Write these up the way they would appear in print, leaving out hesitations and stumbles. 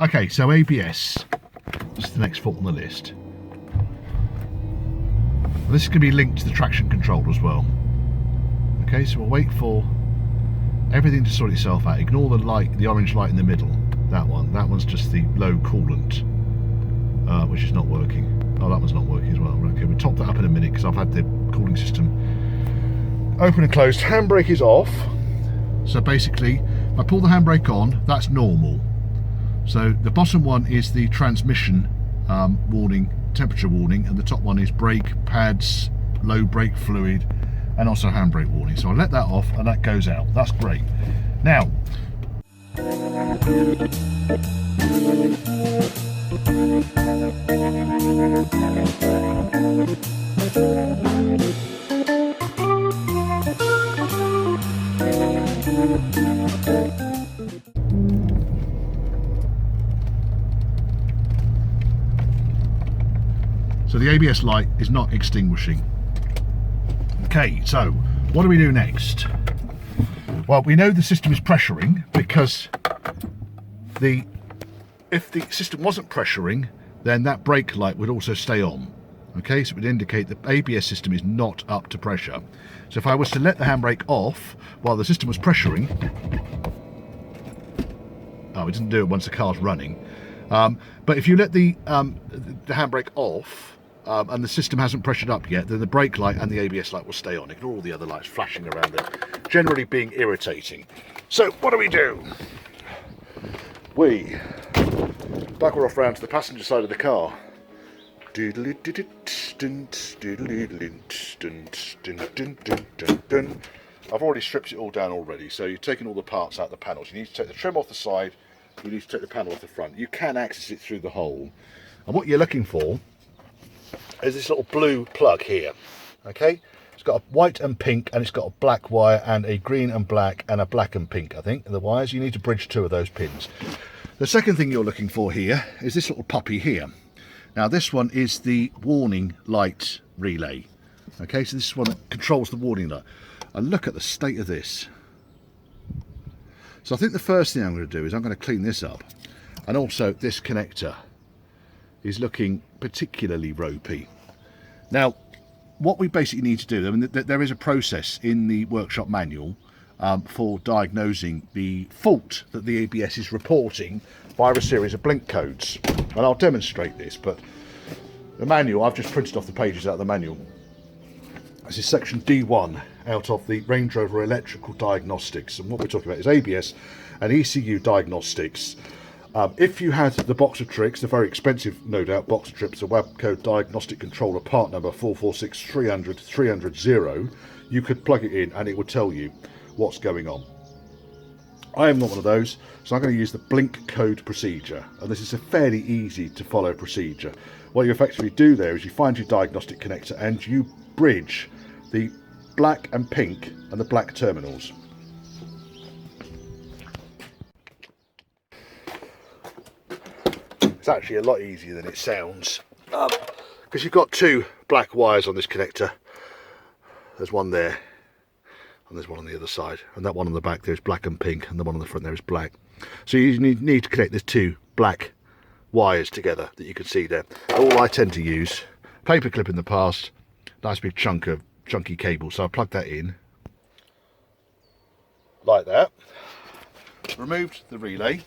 Okay, so ABS is the next fault on the list. This is going to be linked to the traction control as well. Okay, so we'll wait for everything to sort itself out. Ignore the light, the orange light in the middle. That one's just the low coolant, which is not working. Oh, that one's not working as well. Okay, we'll top that up in a minute because I've had the cooling system open and closed. Handbrake is off. So basically, if I pull the handbrake on, that's normal. So the bottom one is the transmission warning, temperature warning, and the top one is brake pads, low brake fluid, and also handbrake warning. So I let that off and that goes out. That's great. Now, so the ABS light is not extinguishing. Okay, so what do we do next? Well, we know the system is pressuring because if the system wasn't pressuring, then that brake light would also stay on. Okay, so it would indicate the ABS system is not up to pressure. So if I was to let the handbrake off while the system was pressuring, oh, it doesn't do it once the car's running. But if you let the handbrake off and the system hasn't pressured up yet, then the brake light and the ABS light will stay on. Ignore all the other lights flashing around there, generally being irritating. So what do? We buckle off round to the passenger side of the car. I've already stripped it all down already, so you've taken all the parts out of the panels. You need to take the trim off the side, you need to take the panel off the front. You can access it through the hole. And what you're looking for is this little blue plug here. Okay, it's got a white and pink, and it's got a black wire and a green and black and a black and pink, I think, the wires. You need to bridge 2 of those pins. The second thing you're looking for here is this little puppy here. Now this one is the warning light relay. Okay, so this is one that controls the warning light. And look at the state of this. So I think the first thing I'm going to do is I'm going to clean this up. And also this connector is looking particularly ropey. Now, what we basically need to do, I mean, there is a process in the workshop manual for diagnosing the fault that the ABS is reporting via a series of blink codes. And I'll demonstrate this, but the manual, I've just printed off the pages out of the manual. This is section D1 out of the Range Rover Electrical Diagnostics, and what we're talking about is ABS and ECU diagnostics. If you had the box of tricks, the very expensive, no doubt, box of tricks, a Wabco diagnostic controller part number 446300300, you could plug it in and it would tell you what's going on. I am not one of those, so I'm going to use the blink code procedure, and this is a fairly easy to follow procedure. What you effectively do there is you find your diagnostic connector and you bridge the black and pink and the black terminals. It's actually a lot easier than it sounds, because you've got 2 black wires on this connector. There's one there and there's one on the other side, and that one on the back there is black and pink, and the one on the front there is black. So you need to connect these 2 black wires together that you can see there. All I tend to use, paperclip in the past, nice big chunk of chunky cable, so I plug that in like that, removed the relay,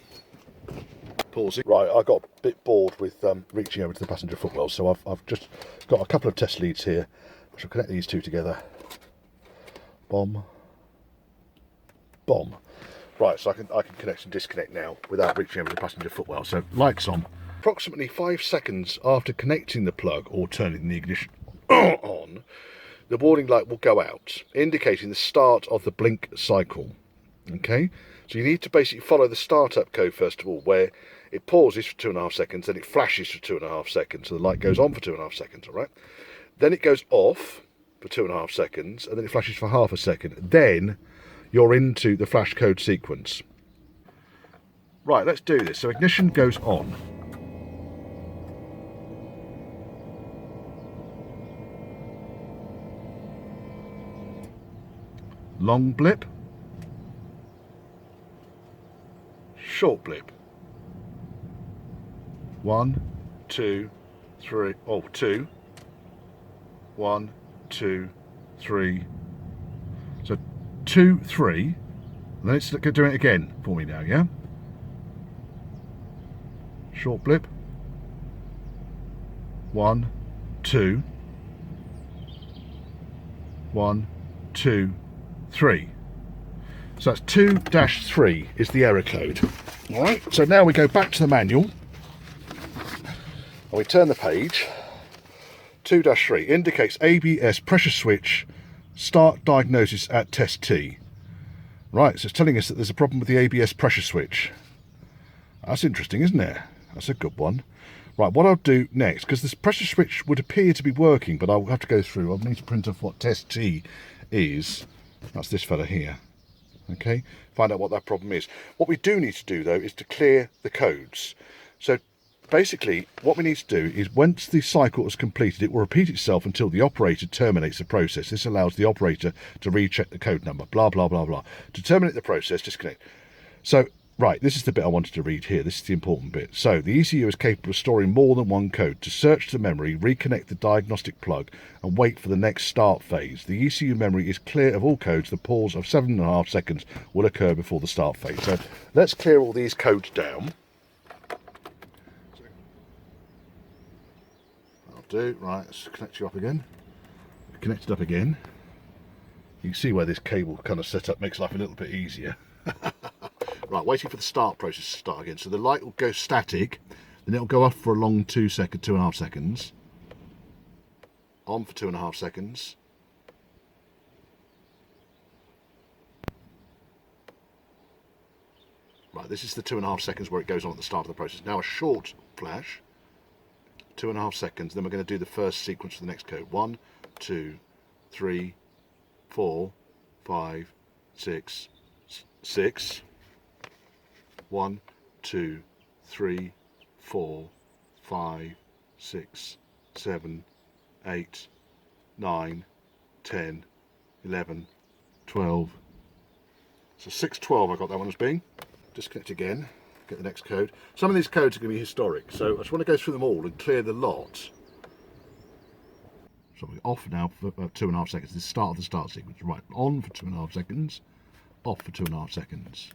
pause it. Right, I got a bit bored with reaching over to the passenger footwell, so I've just got a couple of test leads here which will connect these 2 together. Bomb, bomb. Right, so I can connect and disconnect now without reaching over the passenger footwell. So lights on. Approximately 5 seconds after connecting the plug or turning the ignition on, the warning light will go out, indicating the start of the blink cycle. Okay, so you need to basically follow the startup code first of all, where it pauses for 2.5 seconds, then it flashes for 2.5 seconds, so the light goes on for 2.5 seconds, all right? Then it goes off for 2.5 seconds, and then it flashes for half a second. Then you're into the flash code sequence. Right, let's do this. So ignition goes on. Long blip. Short blip. 1, 2, 3. Oh, 2. 1, 2, 3. So 2, 3. And then it's doing it again for me now, yeah? Short blip. 1, 2. 1, 2, 3. So that's 2-3 is the error code. All right, so now we go back to the manual and we turn the page. 2-3 indicates ABS pressure switch, start diagnosis at test T. Right, so it's telling us that there's a problem with the ABS pressure switch. That's interesting, isn't it? That's a good one. Right, what I'll do next, because this pressure switch would appear to be working, but I'll have to go through. I'll need to print off what test T is. That's this fella here. Okay, find out what that problem is. What we do need to do, though, is to clear the codes. So basically, what we need to do is once the cycle is completed, it will repeat itself until the operator terminates the process. This allows the operator to recheck the code number, blah, blah, blah, blah. To terminate the process, disconnect. So, right, this is the bit I wanted to read here. This is the important bit. So, the ECU is capable of storing more than one code. To search the memory, reconnect the diagnostic plug, and wait for the next start phase. The ECU memory is clear of all codes. The pause of 7.5 seconds will occur before the start phase. So, let's clear all these codes down. I'll do. Right, let's connect you up again. Connected up again. You can see where this cable kind of set up makes life a little bit easier. Right, waiting for the start process to start again. So the light will go static, then it'll go off for a long 2.5 seconds. On for 2.5 seconds. Right, this is the 2.5 seconds where it goes on at the start of the process. Now a short flash, 2.5 seconds. Then we're going to do the first sequence for the next code. 1, 2, 3, 4, 5, 6, 6. 1, 2, 3, 4, 5, 6, 7, 8, 9, 10, 11, 12. So 612 I got that one as being. Disconnect again, get the next code. Some of these codes are going to be historic, so I just want to go through them all and clear the lot. So we're off now for 2.5 seconds. This is the start of the start sequence. Right, on for 2.5 seconds, off for 2.5 seconds.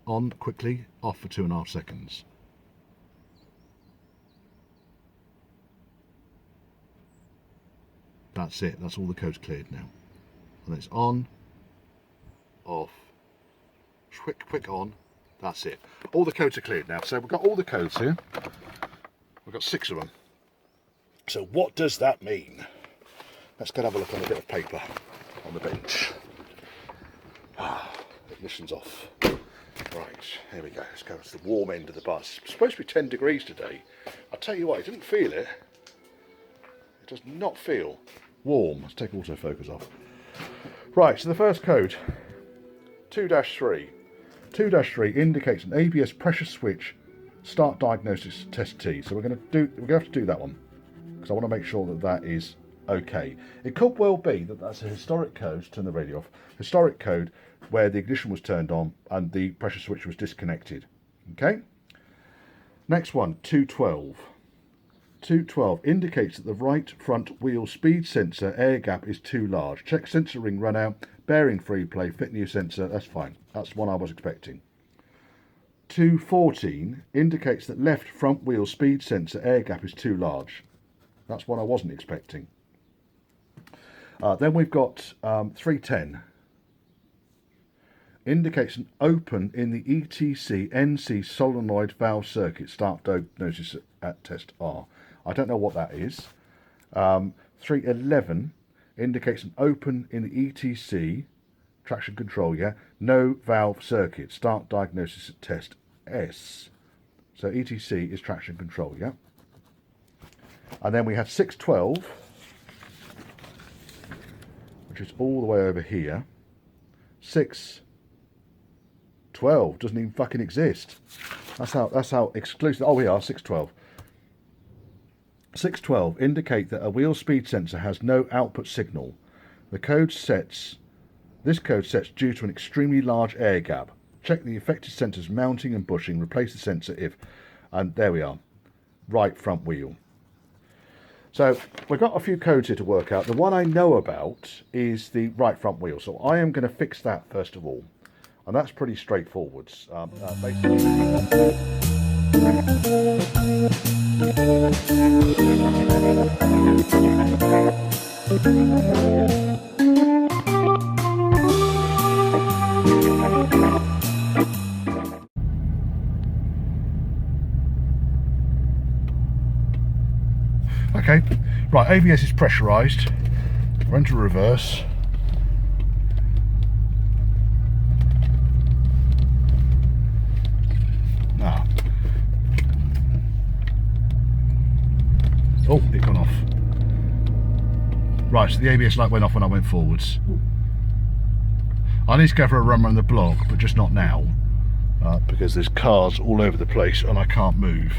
On quickly, off for 2.5 seconds. That's it, that's all the codes cleared now. And it's on, off, quick on, that's it. All the codes are cleared now. So we've got all the codes here. We've got 6 of them. So what does that mean? Let's go and have a look on a bit of paper on the bench. Ignition's off. Right, here we go. Let's go to the warm end of the bus. It's supposed to be 10 degrees today. I'll tell you what, I didn't feel it. It does not feel warm. Let's take autofocus off. Right, so the first code, 2-3. 2-3 indicates an ABS pressure switch start diagnosis test T. So we're going to have to do that one because I want to make sure that that is okay. It could well be that that's a historic code. Turn the radio off. Historic code where the ignition was turned on and the pressure switch was disconnected. Okay. Next one, 212. 212 indicates that the right front wheel speed sensor air gap is too large. Check sensor ring run out, bearing free play, fit new sensor. That's fine. That's one I was expecting. 214 indicates that left front wheel speed sensor air gap is too large. That's one I wasn't expecting. Then we've got 310. Indicates an open in the ETC NC solenoid valve circuit. Start diagnosis at test R. I don't know what that is. 311 indicates an open in the ETC traction control. Yeah, no valve circuit. Start diagnosis at test S. So ETC is traction control. Yeah. And then we have 612, which is all the way over here. 612 doesn't even fucking exist. That's how exclusive. Oh, we are 612. 612 indicate that a wheel speed sensor has no output signal. This code sets due to an extremely large air gap. Check the affected sensor's mounting and bushing. Replace the sensor if and there we are, right front wheel. So we've got a few codes here to work out. The one I know about is the right front wheel, so I am going to fix that first of all, and that's pretty straightforward. Okay, right, ABS is pressurised. We're into reverse. Now, oh, it gone off. Right, so the ABS light went off when I went forwards. I need to go for a run around the block, but just not now, because there's cars all over the place and I can't move.